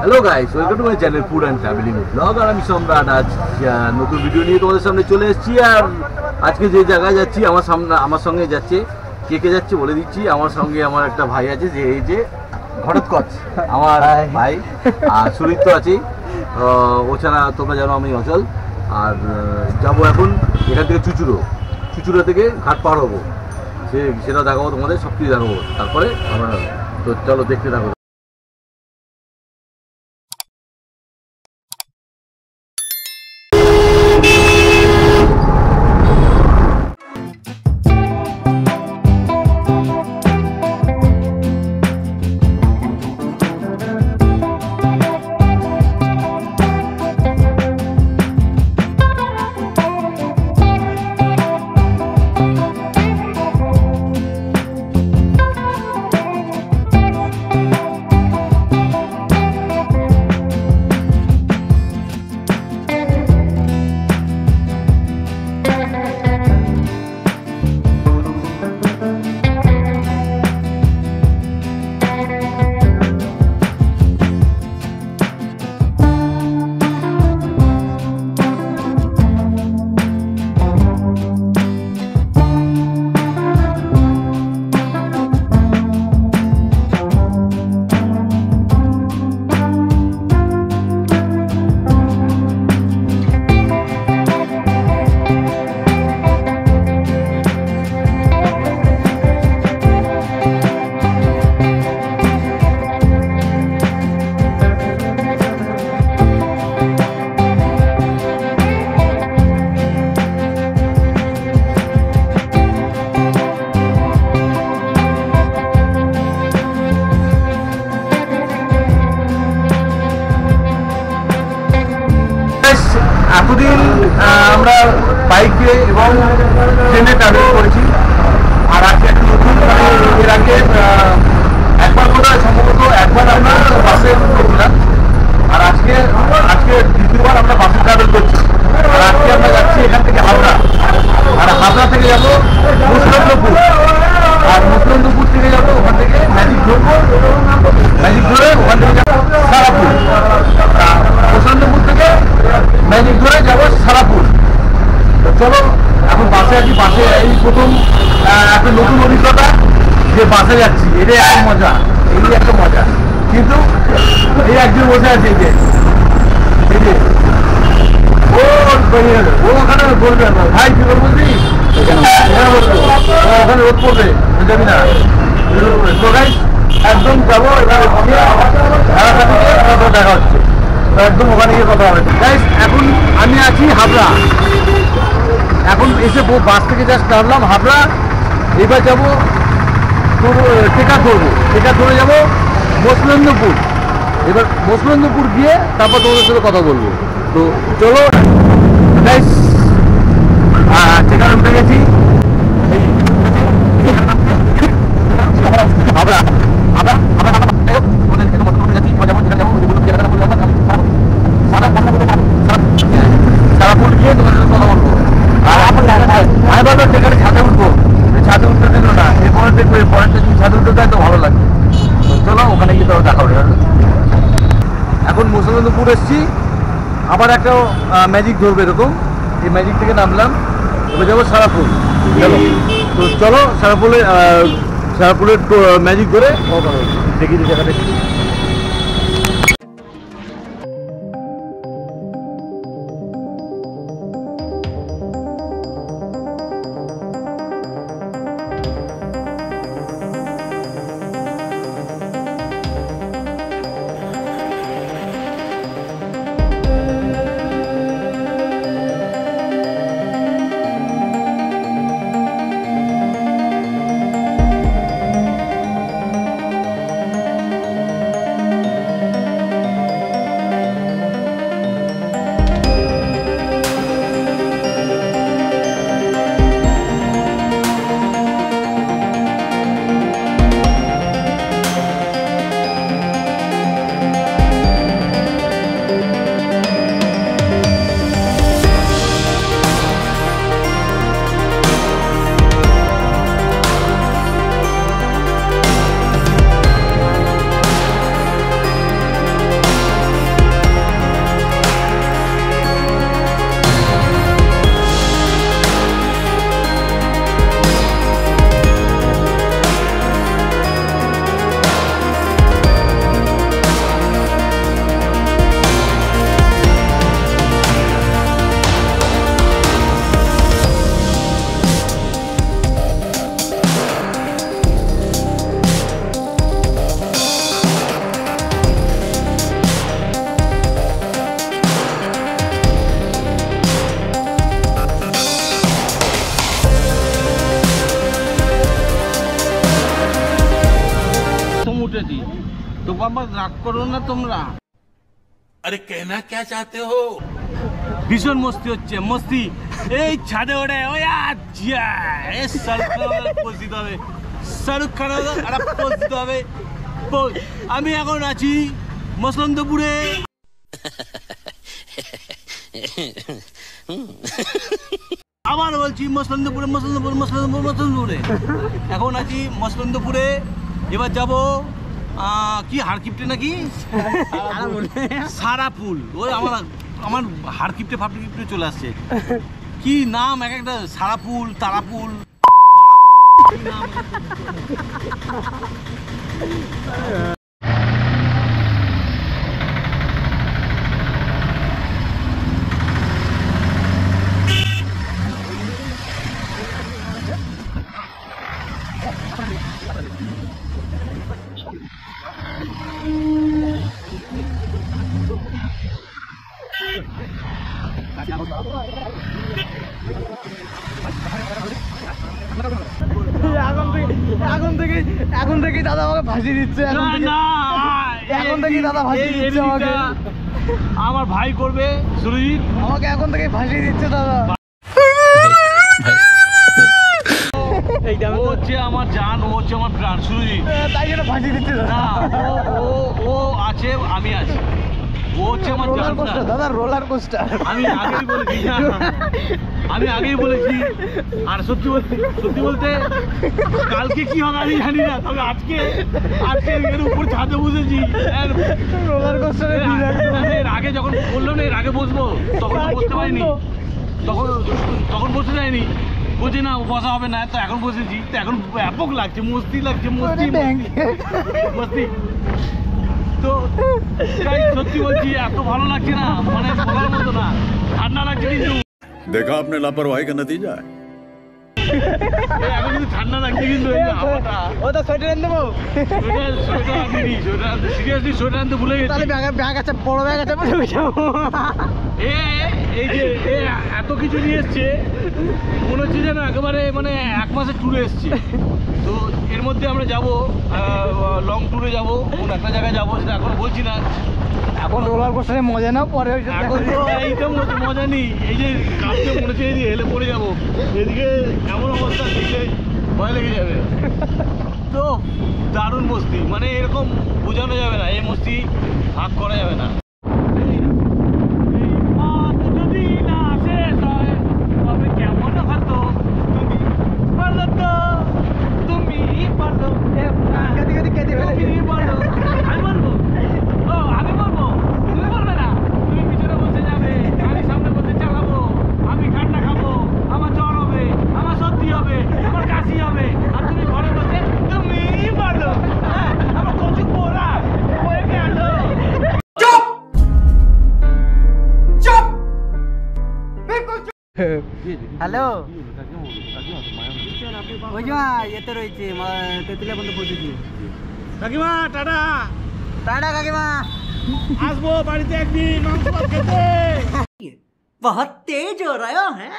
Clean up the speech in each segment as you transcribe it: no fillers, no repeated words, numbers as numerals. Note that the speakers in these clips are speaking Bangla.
Hello guys, welcome to my channel food and family blog. আর আমি সম্রাট আজ নতুন ভিডিও নিয়ে তোমাদের সামনে চলে এসেছি। আর আজকে যে জায়গায় যাচ্ছি, আমার সঙ্গে যাচ্ছে, কে যাচ্ছে বলে দিচ্ছি। আমার সঙ্গে আমার একটা ভাই আছে, যে এই যে ঘটোৎকচ আমার ভাই, আর সুরিত তো আছেই। ও ছাড়া তোমরা জানো আমি অচল। আর যাবো এখন এখান থেকে চুচুড়ো থেকে ঘাট পার হবো, সেটা দেখাবো তোমাদের, সব কিছু দেখাবো। তারপরে আমরা তো চলো দেখতে থাকো। এতদিন আমরা বাইকে এবং ট্রেনে ট্রাভেল করেছি, আর আজকে একটা নতুন, এর আগে একবার বোধহয় সম্ভবত একবার আমরা বাসে গেছিলাম, আর আজকে দ্বিতীয়বার আমরা বাসে ট্রাভেল করছি। আর আজকে আমরা যাচ্ছি এখান থেকে হাবড়া, আর হাবড়া থেকে যাবো মুসলন্দপুর, আর মুসলন্দপুর থেকে যাবো ওখান থেকে ম্যাজিক ধরে ওখান থেকে যাবো সারাপুর, মুসলন্দপুর থেকে ম্যাজিক ধরে যাবো সারাপুর। চলো এখন বাসে আছি, বাসে এই প্রথম একটা নতুন অভিজ্ঞতা, যে বাসে যাচ্ছি, এটাই একটা মজা, কিন্তু এই একজন বসে আছে, ও ওখানে বলবে ভাই কি বলবো, ওখানে রোদ পড়বে, যাবি না, একদম যাবো। এবার দেখা হচ্ছে, একদম ওখানে গিয়ে কথা হবে। এখন আমি আছি হাবড়া, এখন এসে বাস থেকে জাস্ট নামলাম হাবড়া। এবার যাবো টেকা ধরে যাবো মুসলন্দপুর। এবার মুসলন্দপুর গিয়ে তারপর তোমাদের সাথে কথা বলবো। তো চলো গাইস, টেকা উঠে গেছি হাবড়া। সারাপুর গিয়ে তোমাদের সাথে কথা বলবো। আর আমি ভাবলাম সেখানে ছাদে উঠবো, ছাদে উঠতে দিল না, এরপরে দেখবো পরেরটা যদি ছাদে উঠতে দেয় তো ভালো লাগবে। চলো ওখানে গিয়ে তোরা দেখা হবে। এখন মুসলন্দপুর এসছি, আবার একটা ম্যাজিক ধরবে এরকম, এই ম্যাজিক থেকে নামলাম, এবার যাবো সারাপুর। তো চলো সারাপুরের ম্যাজিক ধরে দেখি জায়গাটা। রাগ করো না তোমরা। अरे कहना क्या चाहते हो? ভীষণ মস্তি হচ্ছে, মস্তি। এই ছাদে ওঠে ওই আচ্ছা এই শাহরুখ খান পোজ দিতে হবে, শাহরুখ খান একটা পোজ দিতে হবে। আমি এখন আছি মসলন্দপুরে। আবার বলছি মসলন্দপুরে, মসলন্দপুর মসলন্দপুর মসলন্দপুরে। এখন আছি মসলন্দপুরে। এবার যাব কি হারকিপ্টে নাকি সারাপুল। ওই আমার হারকিপ্টে ফাপকিপ্টে চলে আসছে। কি নাম এক একটা, সারাপুল, তারাপুল। এখন থেকে দাদা আমাকে ফাঁসি দিচ্ছে। এখন থেকে দাদা ফাঁসি দিচ্ছে আমাকে। আমার ভাই করবে সুরজিৎ, আমাকে এখন থেকে ফাঁসি দিচ্ছে দাদা। ও হচ্ছে আমার জান, ও হচ্ছে আমার প্রাণ সুরজিৎ। তাই জন্য ফাঁসি দিচ্ছে দাদা। ও আছে, আমি আছি। ও হচ্ছে আমার রোলার কোস্টার দাদা, রোলার কোস্টার। আমি আগেই বলেছি, আমি আগেই বলেছি। আর সত্যি বলতে কালকে কি হবে আমি জানি না, তবে আজকে এর উপর ছাদে বসেছি। রোলার কোস্টারে এর আগে যখন বললাম না এর আগে বসবো, তখন বসতে পারিনি, তখন বসতে যায়নি। বলছি না বসা হবে না, তো এখন বসেছি। তো এখন ব্যাপক লাগছে, মস্তি লাগছে, মস্তি। তো সত্যি বলছি এত ভালো লাগছে না, মানে বলার মতো না। ঠান্ডা লাগছে কিন্তু। देखा आपने लापरवाही का नतीजा है। এখন কিন্তু ঠান্ডা লাগছে কিন্তু। ওটা সোয়েটার এনে দেবো। সোয়েটার আনিনি, সিরিয়াসলি সোয়েটার আনতে ভুলে গেছি। তাহলে ব্যাগ আছে, বড় ব্যাগ আছে। এই যে এত কিছু নিয়ে এসছে, মনে হচ্ছে যেন একেবারে মানে 1 মাসের ট্যুরে এসছে। তো এর মধ্যে আমরা যাব লং ট্যুরে যাব, কোন একটা জায়গায় যাবো সেটা এখন বলছি না। এখন রোলার কোস্টারে মজা না, পরে এখন তো এইটা মজা নেই। এই যে কাপতে মনে হচ্ছে এদিকে হেলে পড়ে যাবো, এদিকে এমন অবস্থা দেখলে ভয় লেগে যাবে। তো দারুণ মস্তি, মানে এরকম বোঝানো যাবে না, এই মস্তি ভাগ করা যাবে না। যদি না শেষ হয় তবে কেমন হতো, তুমি পারলো তো, তুমি পারলো, তুমি পারলো। আমি বলবো, ও আমি বলবো, তুমি বলবে না। তুমি পিছনে বসে যাবে, আমি সামনে বসে চালাবো, আমি ঠান্ডা খাবো, আমার জ্বর হবে, আমার সর্দি হবে, আমার কাশি হবে, আর তুমি ঘরে বসে তুমি পারলো। আমার কচু পোড়া হয়ে গেল। হ্যালো, ওই যে এতে রয়েছে, তেতুলিয়া পর্যন্ত পৌঁছেছি। কাকিমা টাটা। টাটা কাকিমা, আসবো বাড়িতে একদিন মাংস ভাত খেতে। বহুত তেজ হো রহা হ্যাঁ।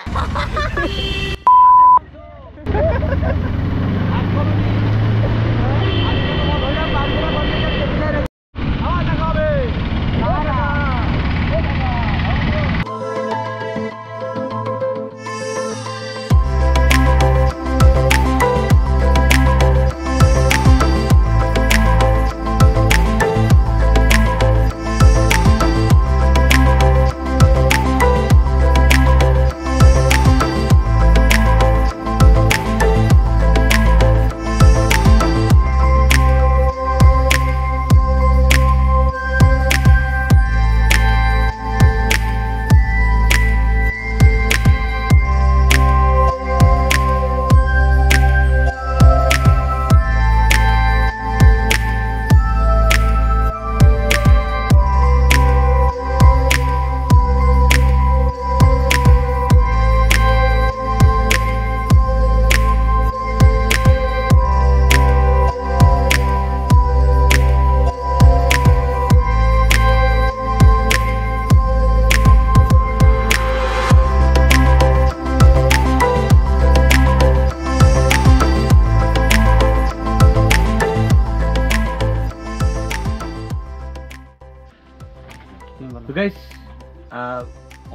তুমি বলো। তো গাইস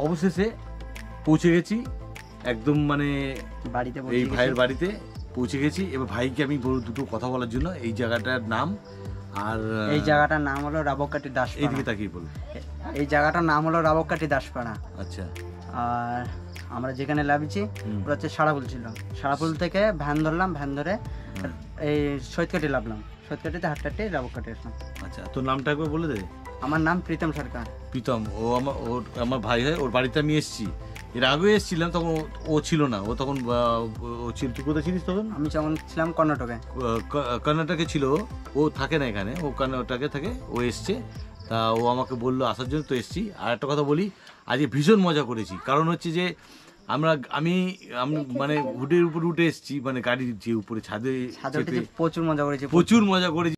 অবশেষে পৌঁছে গেছি একদম মানে বাড়িতে এই বসে ভাইয়ের বাড়িতে পৌঁছে গেছি। এবার ভাইকে আমি বড় দুটো কথা বলার জন্য এই জায়গাটার নাম আর এই জায়গাটার নাম হলো রাবকাটি দাসপাড়া। এইদিকে তাকিয়ে বলুন। এই জায়গাটার নাম হলো রাবকাটি দাসপাড়া। আচ্ছা আর আমরা যেখানে লাভিছি হুম। ওটা হচ্ছে সারাপুল ছিল। সারাপুল থেকে ভ্যান ধরলাম, ভ্যান ধরে এই সৈয়দকাটি লাভলাম, সৈয়দকাটিতে হাটটাটে রাবকাটি আসলাম। আচ্ছা, তোর নামটা একবার বলে দে। আমার নাম প্রীতম সরকার। প্রীতম, আমার ভাই হয়, ওর বাড়িতে আমি এসেছি, এর আগেও এসেছিলাম, তখন ও ছিল না, ও তখন ও ছিল, তুই কোথায় ছিলিস তখন? আমি যখন ছিলাম কর্ণাটকে। কর্ণাটকে ছিল, ও থাকে না এখানে, ও কর্ণাটকে থাকে, ও এসছে, তা ও আমাকে বললো আসার জন্য, তো এসছি। আর একটা কথা বলি, আজকে ভীষণ মজা করেছি, কারণ হচ্ছে যে আমি মানে হুডের উপরে উঠে এসেছি, মানে গাড়ির যে উপরে ছাদে উঠে প্রচুর মজা করেছি। প্রচুর মজা করেছি।